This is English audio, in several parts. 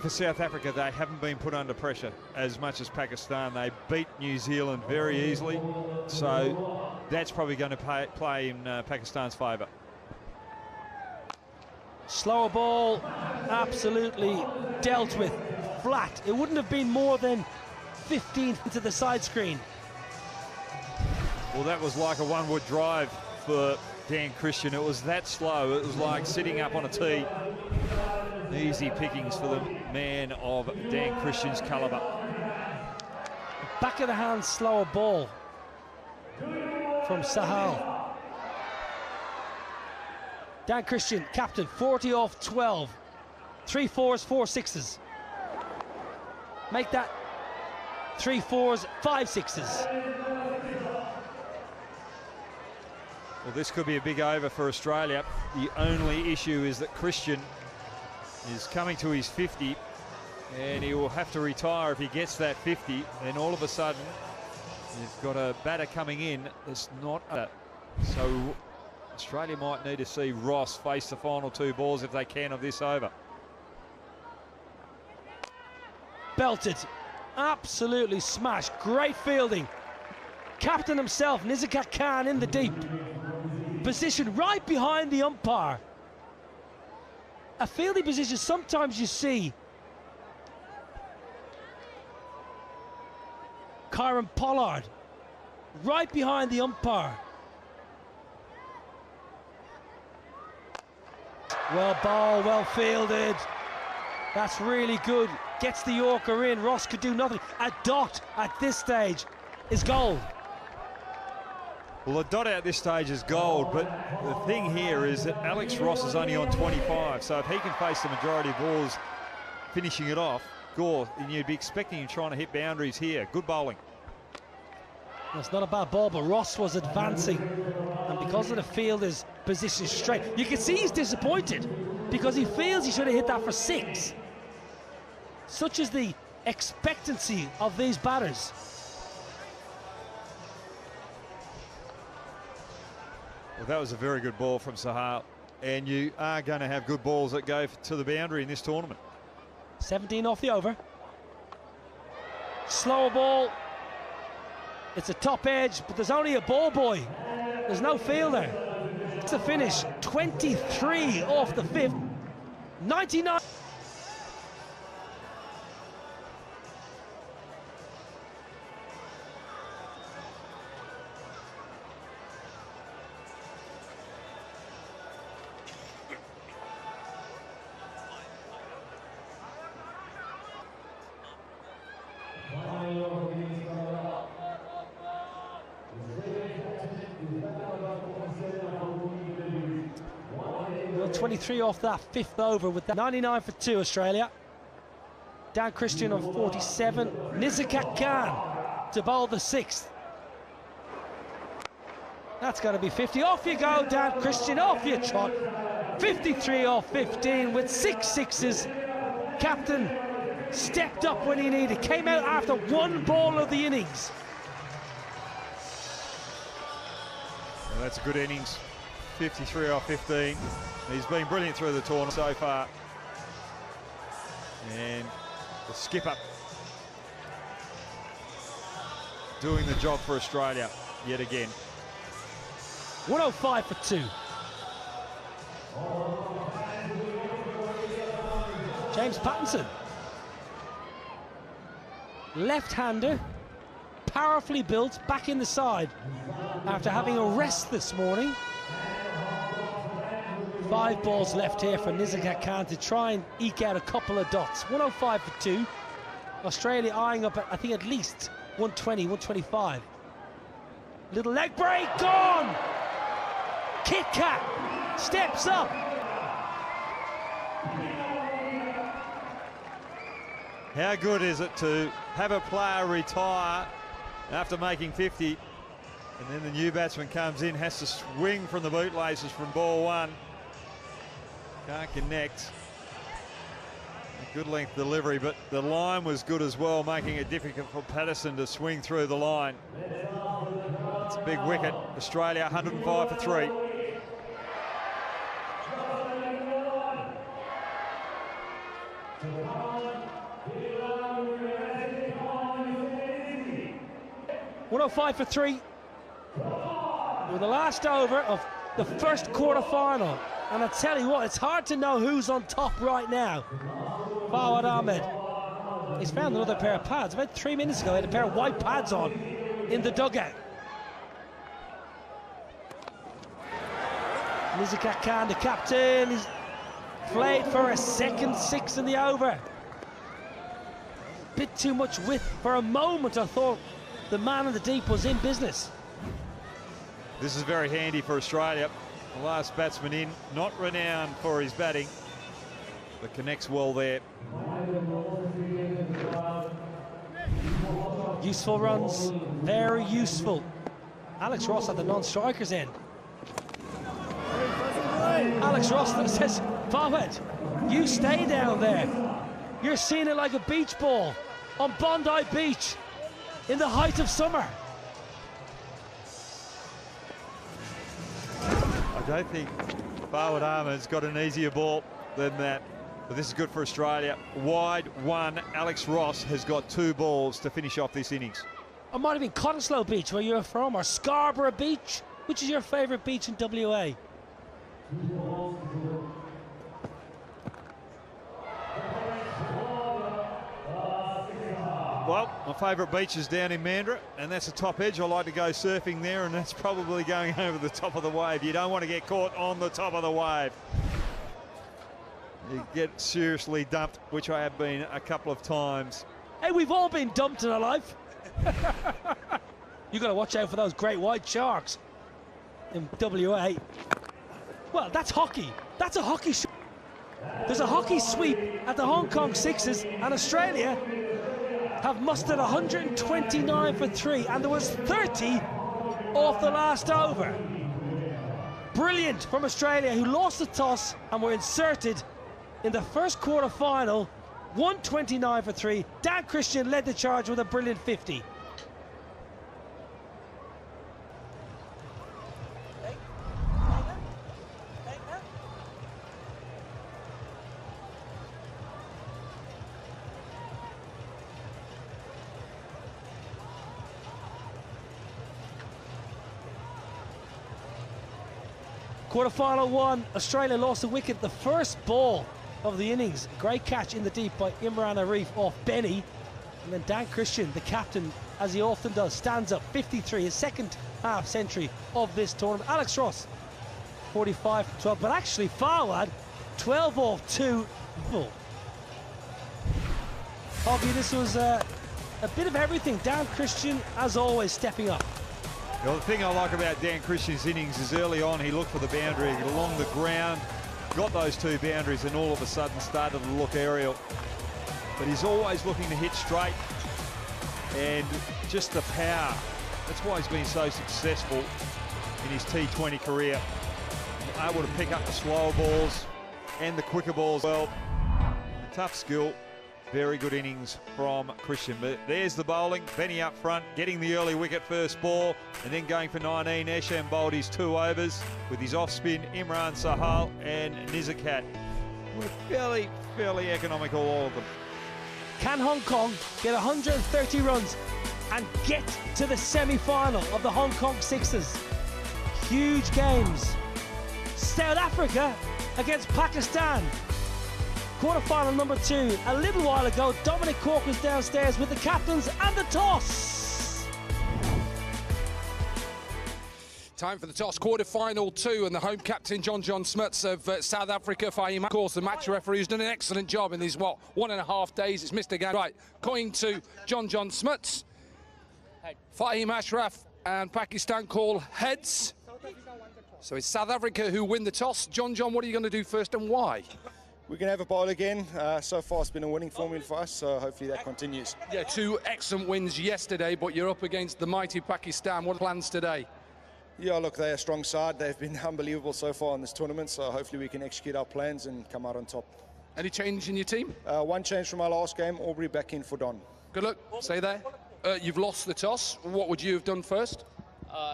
for South Africa, they haven't been put under pressure as much as Pakistan. They beat New Zealand very easily, so that's probably going to play in Pakistan's favour. Slower ball, absolutely dealt with flat. It wouldn't have been more than 15 into the side screen. Well, that was like a one-wood drive for Dan Christian. It was that slow. It was like sitting up on a tee. Easy pickings for the man of Dan Christian's calibre. Back of the hand, slower ball from Sahal. Dan Christian, captain, 40 off 12. 3 4s, 4 6s. Make that 3 4s, 5 6s. Well, this could be a big over for Australia. The only issue is that Christian is coming to his 50, and he will have to retire if he gets that 50. Then all of a sudden, you've got a batter coming in that's not a. So Australia might need to see Ross face the final 2 balls if they can of this over. Belted, absolutely smashed, great fielding. Captain himself, Nizakat Khan, in the deep. Position right behind the umpire. A fielding position sometimes you see. Kieron Pollard, right behind the umpire. Well ball, well fielded. That's really good. Gets the Yorker in. Ross could do nothing. A dot at this stage is gold. Well, a dot at this stage is gold, but the thing here is that Alex Ross is only on 25, so if he can face the majority of balls finishing it off, Gore, and you'd be expecting him trying to hit boundaries here. Good bowling. That's not a bad ball, but Ross was advancing, and because of the fielder's position straight, you can see he's disappointed because he feels he should have hit that for 6. Such is the expectancy of these batters. Well, that was a very good ball from Sahal, and you are going to have good balls that go to the boundary in this tournament. 17 off the over. Slower ball. It's a top edge, but there's only a ball boy. There's no fielder. It's a finish. 23 off the 5th. 99. Well, 23 off that 5th over with that. 99 for 2, Australia. Dan Christian on 47. Nizakat Khan to bowl the 6th. That's got to be 50. Off you go, Dan Christian, off you trot. 53 off 15 with 6 6s. Captain stepped up when he needed. Came out after 1 ball of the innings. Well, that's a good innings. 53 off 15. He's been brilliant through the tournament so far. And the skipper doing the job for Australia yet again. 105 for 2. James Pattinson. Left-hander, powerfully built, back in the side after having a rest this morning. 5 balls left here for Nizakat Khan to try and eke out a couple of dots. 105 for 2. Australia eyeing up at, I think, at least 120, 125. Little leg break, gone! Kit Kat steps up. How good is it to have a player retire after making 50, and then the new batsman comes in, has to swing from the bootlaces from ball 1. Can't connect. A good length delivery, but the line was good as well, making it difficult for Patterson to swing through the line. It's a big wicket. Australia 105 for 3. 105 for 3. We're the last over of the first quarter-final. And I tell you what, it's hard to know who's on top right now. Fawad Ahmed. He's found another pair of pads. About 3 minutes ago, he had a pair of white pads on in the dugout. Nizakat Khan, the captain, is played for a second 6 in the over. Bit too much width. For a moment, I thought the man in the deep was in business. This is very handy for Australia. The last batsman in, not renowned for his batting, but connects well there. Useful runs, very useful. Alex Ross at the non-strikers end. Alex Ross says, Fawad, you stay down there. You're seeing it like a beach ball on Bondi Beach in the height of summer. I don't think Fawad Ahmed's got an easier ball than that. But this is good for Australia. Wide one. Alex Ross has got 2 balls to finish off this innings. It might have been Cottesloe Beach where you're from, or Scarborough Beach. Which is your favourite beach in WA? Well, my favourite beach is down in Mandurah, and that's the top edge. I like to go surfing there, and that's probably going over the top of the wave. You don't want to get caught on the top of the wave. You get seriously dumped, which I have been a couple of times. Hey, we've all been dumped in our life. You got to watch out for those great white sharks in WA. Well, that's hockey. That's a hockey show. There's a hockey sweep at the Hong Kong Sixers, and Australia have mustered 129 for 3, and there was 30 off the last over. Brilliant from Australia, who lost the toss and were inserted in the first quarter final. 129 for 3. Dan Christian led the charge with a brilliant 50. Quarter-final 1, Australia lost a wicket. The first ball of the innings. Great catch in the deep by Imran Arif off Benny. And then Dan Christian, the captain, as he often does, stands up. 53, his second half century of this tournament. Alex Ross, 45 for 12. But actually, Fawad, 12 off 2. Hobby, this was a bit of everything. Dan Christian, as always, stepping up. Well, the thing I like about Dan Christian's innings is early on he looked for the boundary along the ground, got those 2 boundaries, and all of a sudden started to look aerial. But he's always looking to hit straight, and just the power. That's why he's been so successful in his T20 career. Able to pick up the slower balls and the quicker balls well. A tough skill. Very good innings from Christian. But there's the bowling. Benny up front, getting the early wicket first ball, and then going for 19. Esham bowled his 2 overs with his off spin. Imran Sahal and Nizakat were fairly economical, all of them. Can Hong Kong get 130 runs and get to the semi-final of the Hong Kong Sixers? Huge games. South Africa against Pakistan. Quarter-final number 2. A little while ago, Dominic Cork was downstairs with the captains and the toss. Time for the toss, quarter-final 2, and the home captain, John Smuts of South Africa. Fahim, of course, the match referee, who's done an excellent job in these, 1.5 days. It's Mr. Gan. Right, going to John Smuts. Fahim Ashraf and Pakistan call heads. So it's South Africa who win the toss. John, what are you going to do first and why? We're going to have a bowl again. So far it's been a winning formula for us, so hopefully that continues. Yeah, 2 excellent wins yesterday, but you're up against the mighty Pakistan. What are plans today? Yeah, look, they're a strong side. They've been unbelievable so far in this tournament, so hopefully we can execute our plans and come out on top. Any change in your team? One change from our last game, Aubrey back in for Don. Good luck, stay there. You've lost the toss. What would you have done first?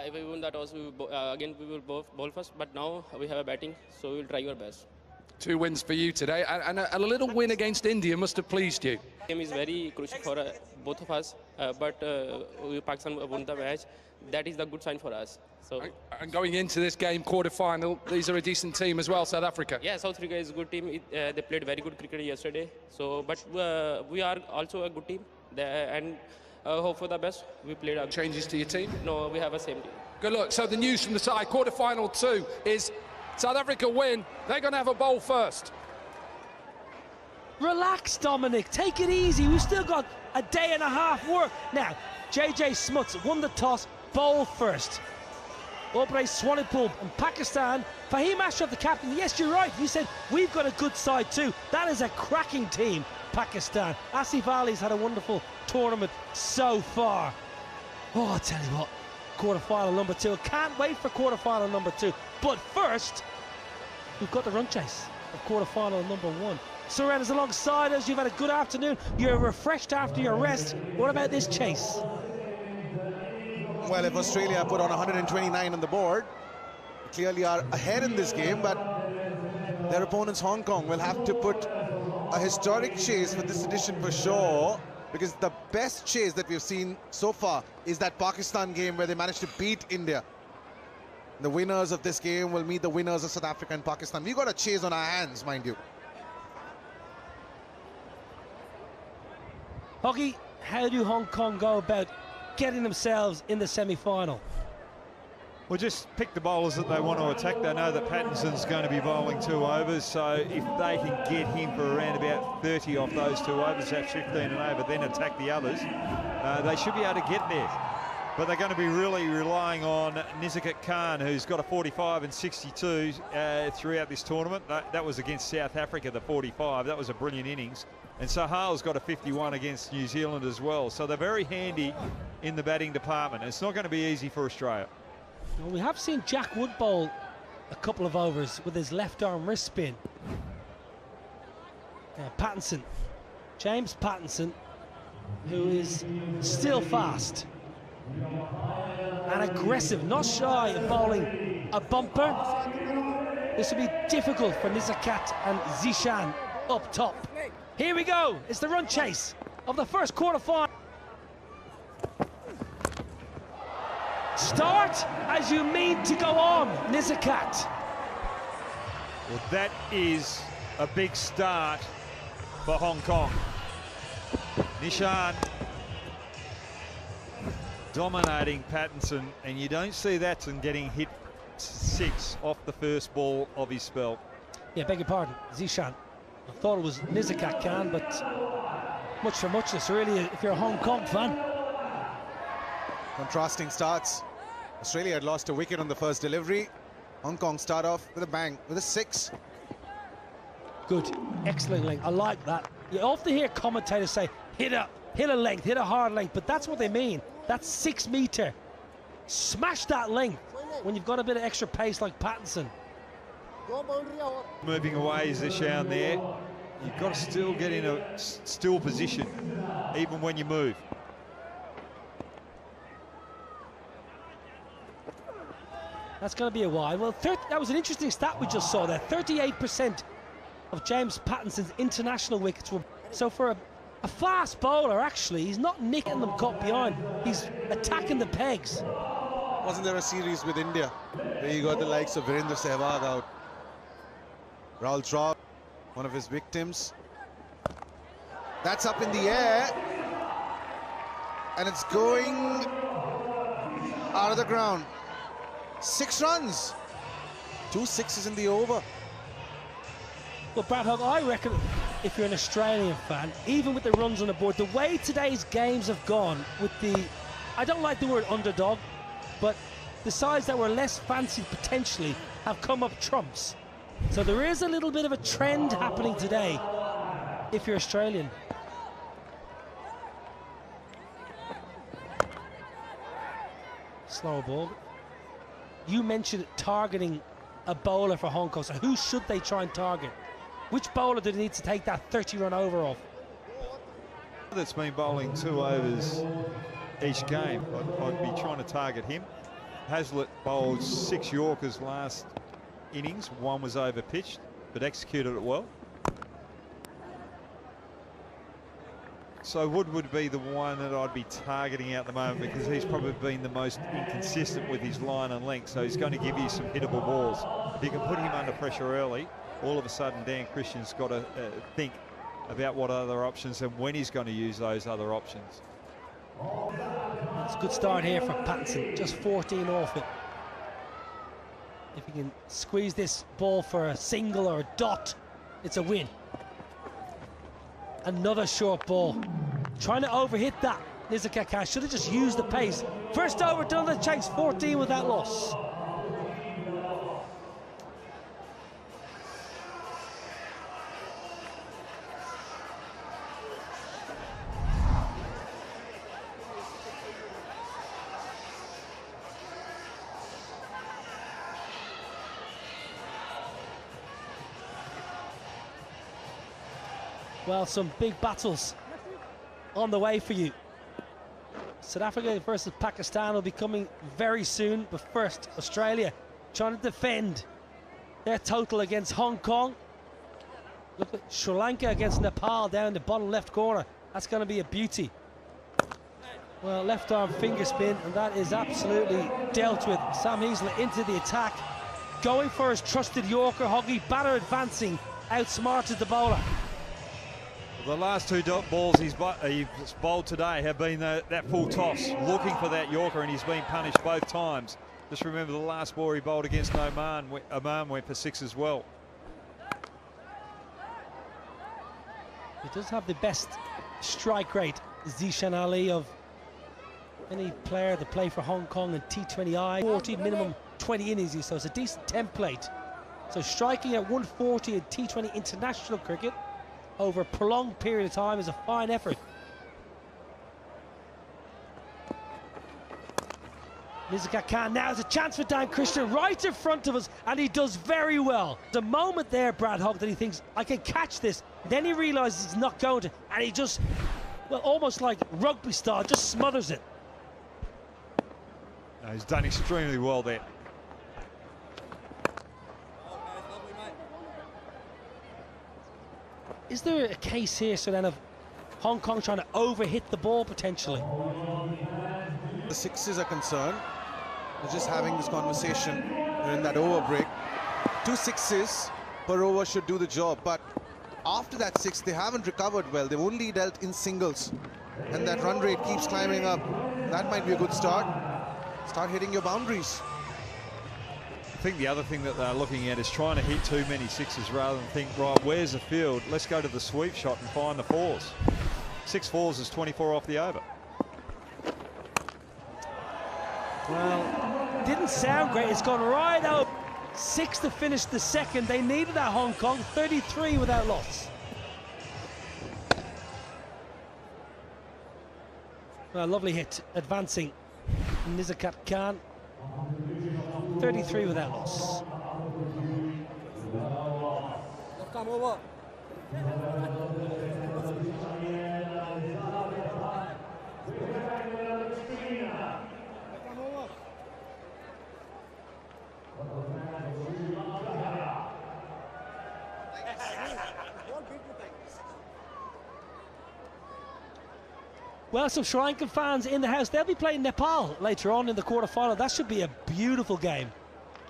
If we win the toss, we will bowl first, but now we have a batting, so we will try our best. 2 wins for you today, and a little win against India must have pleased you. Game is very crucial for both of us, but Pakistan won the match. That is the good sign for us. So. And going into this game, quarter-final, these are a decent team as well, South Africa. Yeah, South Africa is a good team. They played very good cricket yesterday. So, but we are also a good team, and hope for the best. We played. Changes to your team? No, we have a same team. Good luck. So the news from the side, quarter-final 2 is South Africa win. They're going to have a bowl first. Relax, Dominic. Take it easy. We've still got a day and a half work. Now, JJ Smuts won the toss, bowl first. Aubrey Swanepoel and Pakistan. Fahim Ashraf, the captain. Yes, you're right. You said we've got a good side too. That is a cracking team, Pakistan. Asif Ali's had a wonderful tournament so far. Oh, I'll tell you what. Quarter-final number 2. I can't wait for quarter-final number 2. But first, we've got the run chase of quarter-final number 1. Suren is alongside us. You've had a good afternoon. You're refreshed after your rest. What about this chase? Well, if Australia put on 129 on the board, they clearly are ahead in this game, but their opponents, Hong Kong, will have to put a historic chase for this edition for sure, because the best chase that we've seen so far is that Pakistan game where they managed to beat India. The winners of this game will meet the winners of South Africa and Pakistan. We've got a chase on our hands, mind you. Hoggy, how do Hong Kong go about getting themselves in the semi-final? Well, just pick the bowlers that they want to attack. They know that Pattinson's going to be bowling 2 overs, so if they can get him for around about 30 off those 2 overs, that's 15 and over, then attack the others, they should be able to get there. But they're going to be really relying on Nizakat Khan, who's got a 45 and 62 throughout this tournament. That was against South Africa, the 45. That was a brilliant innings. And Sahal's got a 51 against New Zealand as well. So they're very handy in the batting department. It's not going to be easy for Australia. Well, we have seen Jack Wood bowl a couple of overs with his left arm wrist spin. Pattinson, James Pattinson, who is still fast and aggressive, not shy of bowling a bumper. This will be difficult for Nizakat and Zishan up top. Here we go. It's the run chase of the first quarter-final. Start as you mean to go on, Nizakat. Well, that is a big start for Hong Kong. Nishan dominating Pattinson, and you don't see that and getting hit 6 off the first ball of his spell. Yeah, beg your pardon, Zishan. I thought it was Nizakat Khan, but much for muchness, really, if you're a Hong Kong fan. Contrasting starts. Australia had lost a wicket on the first delivery. Hong Kong start off with a bang, with a 6. Good, excellent length. I like that. You often hear commentators say, hit a length, hit a hard length, but that's what they mean. That's 6 metre. Smash that length when you've got a bit of extra pace like Pattinson. Moving away is Zishan there. You've got to still get in a still position, even when you move. That's going to be a wide. Well, that was an interesting stat we just saw there. 38% of James Pattinson's international wickets were. So for a fast bowler, actually, he's not nicking them caught behind. He's attacking the pegs. Wasn't there a series with India where you got the likes of Virendra Sehwag out? Rahul Dravid, one of his victims. That's up in the air. And it's going out of the ground. 6 runs. 2 sixes in the over. Well, Brad Hogg, I reckon if you're an Australian fan, even with the runs on the board, the way today's games have gone with the, I don't like the word underdog, but the sides that were less fancied potentially have come up trumps. So there is a little bit of a trend happening today if you're Australian. Slow ball. You mentioned targeting a bowler for Hong Kong, so who should they try and target? Which bowler do they need to take that 30-run over off? That's been bowling 2 overs each game. I'd be trying to target him. Hazlitt bowled 6 Yorkers last innings. 1 was over pitched. but executed it well. So Wood would be the one that I'd be targeting out at the moment, because he's probably been the most inconsistent with his line and length, so he's going to give you some hittable balls. If you can put him under pressure early, all of a sudden Dan Christian's got to think about what other options and when he's going to use those other options. It's a good start here for Pattinson, just 14 off it. If he can squeeze this ball for a single or a dot, it's a win. Another short ball. Trying to overhit that. Nizhikhat Khan should have just used the pace. First over, done the chase, 14 with that loss. Well, some big battles on the way for you. South Africa versus Pakistan will be coming very soon, but first, Australia trying to defend their total against Hong Kong. Look at Sri Lanka against Nepal down in the bottom left corner. That's going to be a beauty. Well, left arm finger spin, and that is absolutely dealt with. Sam Heazlett into the attack, going for his trusted Yorker. Hoggy batter advancing, outsmarted the bowler. The last two balls he's bowled today have been that full toss, looking for that Yorker, and he's been punished both times. Just remember the last ball he bowled against Oman went for 6 as well. He does have the best strike rate, Zishan Ali, of any player to play for Hong Kong in T20I. 40 minimum 20 innings, so it's a decent template. So striking at 140 in T20 international cricket over a prolonged period of time is a fine effort. Nizhikhat Khan now has a chance for Dan Christian right in front of us, and he does very well. The moment there, Brad Hogg, that he thinks, I can catch this, then he realises he's not going to, and he just, well, almost like rugby style, just smothers it. No, he's done extremely well there. Is there a case here, so then, of Hong Kong trying to overhit the ball potentially? The sixes are concerned. We're just having this conversation in that over break. 2 sixes per over should do the job, but after that 6, they haven't recovered well. They've only dealt in singles, and that run rate keeps climbing up. That might be a good start. Start hitting your boundaries. I think the other thing that they're looking at is trying to hit too many 6s rather than think, right, where's the field? Let's go to the sweep shot and find the 4s. 6 4s is 24 off the over. Well, didn't sound great. It's gone right out. 6 to finish the second. They needed that Hong Kong. 33 without loss. Well, lovely hit. Advancing. Nizhikhat Khan. 33 without loss. Come over. Well, some Sri Lankan fans in the house. They'll be playing Nepal later on in the quarter-final. That should be a beautiful game.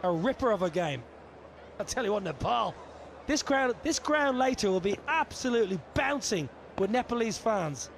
A ripper of a game. I'll tell you what, Nepal. This ground later will be absolutely bouncing with Nepalese fans.